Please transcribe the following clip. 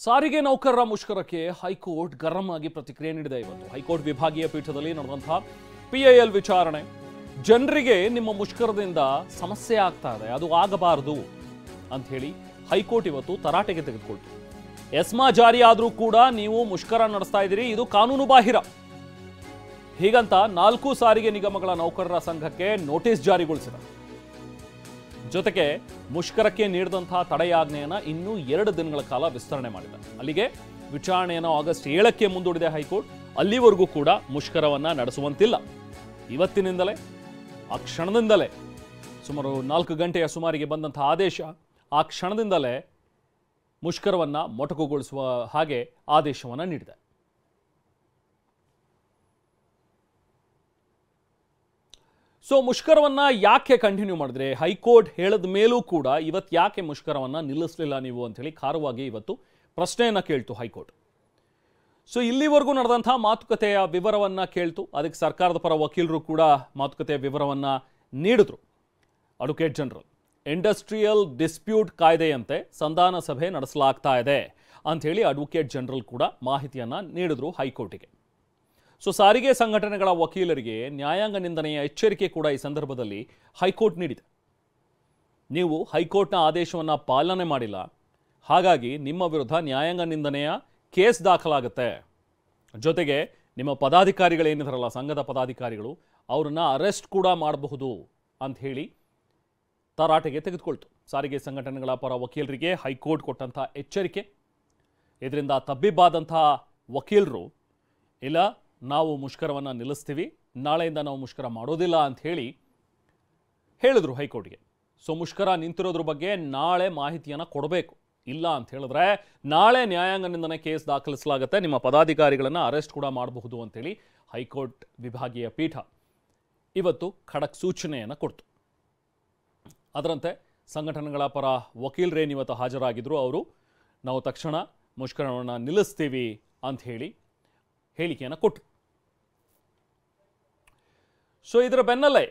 ಸಾರಿಗೆ ನೌಕರರ ಮುಷ್ಕರಕ್ಕೆ ಹೈಕೋರ್ಟ್ ಗರಂ ಆಗಿ ಪ್ರತಿಕ್ರಿಯೆ ನೀಡಿದೆ. ಇವತ್ತು ಹೈಕೋರ್ಟ್ ವಿಭಾಗೀಯ ಪೀಠದಲ್ಲಿ ನಡೆದಂತಹ PIL ವಿಚಾರಣೆ. ಜನರಿಗೆ ನಿಮ್ಮ ಮುಷ್ಕರದಿಂದ ಸಮಸ್ಯೆ ಆಗ್ತಾ ಇದೆ, ಅದು ಆಗಬಾರದು ಅಂತ ಹೇಳಿ ಹೈಕೋರ್ಟ್ ಇವತ್ತು ತರಾಟೆಗೆ ತೆಗೆದುಕೊಳ್ತು. ಎಸ್ಮಾ ಜಾರಿ ಆದರೂ ಕೂಡ ನೀವು ಮುಷ್ಕರ ನಡೆಸ್ತಾ ಇದ್ದೀರಿ, ಇದು ಕಾನೂನು ಬಾಹಿರ. ಹೀಗಂತ 4 ಸಾರಿಗೆ ನಿಗಮಗಳ ನೌಕರರ ಸಂಘಕ್ಕೆ ನೋಟಿಸ್ ಜಾರಿಗೊಳಿಸಿದೆ. ಜೊತೆಗೆ ಮುಷ್ಕರಕ್ಕೆ ನೀಡಿದಂತಹ ತಡೆಯಾಜ್ಞೆಯನ್ನು ಇನ್ನೂ 2 ದಿನಗಳ ಕಾಲ ವಿಸ್ತರಣೆ ಮಾಡಿದೆ. ಅಲ್ಲಿಗೆ ವಿಚಾರಣೆಯನ್ನು ಆಗಸ್ಟ್ 7ಕ್ಕೆ ಮುಂದೂಡಿದೆ ಹೈಕೋರ್ಟ್. ಅಲ್ಲಿವರೆಗೂ ಕೂಡ ಮುಷ್ಕರವನ್ನ ನಡೆಸುವಂತಿಲ್ಲ. ಇವತ್ತಿನಿಂದಲೇ ಆ ಕ್ಷಣದಿಂದಲೇ ಸುಮಾರು 4 ಗಂಟೆಯ ಸುಮಾರಿಗೆ ಬಂದಂತಹ ಆದೇಶ, ಆ ಕ್ಷಣದಿಂದಲೇ ಮುಷ್ಕರವನ್ನ ಮೊಟಕುಗೊಳಿಸುವ ಹಾಗೆ ಆದೇಶವನ್ನ ನೀಡಿದೆ. ಸೊ ಮುಷ್ಕರವನ್ನ ಯಾಕೆ ಕಂಟಿನ್ಯೂ ಮಾಡಿದ್ರೆ, ಹೈಕೋರ್ಟ್ ಹೇಳಿದ ಮೇಲೂ ಕೂಡ ಇವತ್ತು ಯಾಕೆ ಮುಷ್ಕರವನ್ನ ನಿಲ್ಲಿಸಲಿಲ್ಲ ನೀವು ಅಂತ ಹೇಳಿ ಖಾರವಾಗಿ ಇವತ್ತು ಪ್ರಶ್ನೆಯನ್ನ ಕೇಳ್ತು ಹೈಕೋರ್ಟ್. ಸೊ ಇಲ್ಲಿವರೆಗೂ ನಡೆದಂತಹ ಮಾತುಕತೆಯ ವಿವರವನ್ನ ಕೇಳ್ತು. ಅದಕ್ಕೆ ಸರ್ಕಾರದ ಪರ ವಕೀಲರು ಕೂಡ ಮಾತುಕತೆಯ ವಿವರವನ್ನ ನೀಡಿದ್ರು. ಅಡ್ವೊಕೇಟ್ ಜನರಲ್ ಇಂಡಸ್ಟ್ರಿಯಲ್ ಡಿಸ್ಪ್ಯೂಟ್ ಕಾಯ್ದೆಯಂತೆ ಸಂಧಾನ ಸಭೆ ನಡೆಸಲಾಗ್ತಾ ಇದೆ ಅಂತ ಹೇಳಿ ಅಡ್ವೊಕೇಟ್ ಜನರಲ್ ಕೂಡ ಮಾಹಿತಿಯನ್ನ ನೀಡಿದ್ರು ಹೈಕೋರ್ಟಿಗೆ. ಸೊ ಸಾರಿಗೆ ಸಂಘಟನೆಗಳ ವಕೀಲರಿಗೆ ನ್ಯಾಯಾಂಗ ನಿಂದನೆಯ ಎಚ್ಚರಿಕೆ ಕೂಡ ಈ ಸಂದರ್ಭದಲ್ಲಿ ಹೈಕೋರ್ಟ್ ನೀಡಿದೆ. ನೀವು ಹೈಕೋರ್ಟ್ನ ಆದೇಶವನ್ನು ಪಾಲನೆ ಮಾಡಿಲ್ಲ, ಹಾಗಾಗಿ ನಿಮ್ಮ ವಿರುದ್ಧ ನ್ಯಾಯಾಂಗ ನಿಂದನೆಯ ಕೇಸ್ ದಾಖಲಾಗುತ್ತೆ. ಜೊತೆಗೆ ನಿಮ್ಮ ಪದಾಧಿಕಾರಿಗಳೇನಿದಾರಲ್ಲ, ಸಂಘದ ಪದಾಧಿಕಾರಿಗಳು, ಅವರನ್ನ ಅರೆಸ್ಟ್ ಕೂಡ ಮಾಡಬಹುದು ಅಂತ ಹೇಳಿ ತರಾಟೆಗೆ ತೆಗೆದುಕೊಳ್ತು. ಸಾರಿಗೆ ಸಂಘಟನೆಗಳ ಪರ ವಕೀಲರಿಗೆ ಹೈಕೋರ್ಟ್ ಕೊಟ್ಟಂಥ ಎಚ್ಚರಿಕೆ. ಇದರಿಂದ ತಬ್ಬಿಬ್ಬಾದಂತಹ ವಕೀಲರು ಇಲ್ಲ, ನಾವು ಮುಷ್ಕರವನ್ನು ನಿಲ್ಲಿಸ್ತೀವಿ, ನಾಳೆಯಿಂದ ನಾವು ಮುಷ್ಕರ ಮಾಡೋದಿಲ್ಲ ಅಂತ ಹೇಳಿ ಹೇಳಿದ್ರು ಹೈಕೋರ್ಟ್ಗೆ. ಸೊ ಮುಷ್ಕರ ನಿಂತಿರೋದ್ರ ಬಗ್ಗೆ ನಾಳೆ ಮಾಹಿತಿಯನ್ನು ಕೊಡಬೇಕು. ಇಲ್ಲ ಅಂತ ಹೇಳಿದ್ರೆ ನಾಳೆ ನ್ಯಾಯಾಂಗ ನಿಂದನೆ ಕೇಸ್ ದಾಖಲಿಸಲಾಗುತ್ತೆ, ನಿಮ್ಮ ಪದಾಧಿಕಾರಿಗಳನ್ನು ಅರೆಸ್ಟ್ ಕೂಡ ಮಾಡಬಹುದು ಅಂತೇಳಿ ಹೈಕೋರ್ಟ್ ವಿಭಾಗೀಯ ಪೀಠ ಇವತ್ತು ಖಡಕ್ ಸೂಚನೆಯನ್ನು ಕೊಡ್ತು. ಅದರಂತೆ ಸಂಘಟನೆಗಳ ಪರ ವಕೀಲರೇನಿವತ್ತು ಹಾಜರಾಗಿದ್ರು, ಅವರು ನಾವು ತಕ್ಷಣ ಮುಷ್ಕರವನ್ನು ನಿಲ್ಲಿಸ್ತೀವಿ ಅಂತ ಹೇಳಿ ಹೇಳಿಕೆಯನ್ನು ಕೊಟ್ಟರು. ಸೊ ಇದರ ಬೆನ್ನಲ್ಲೇ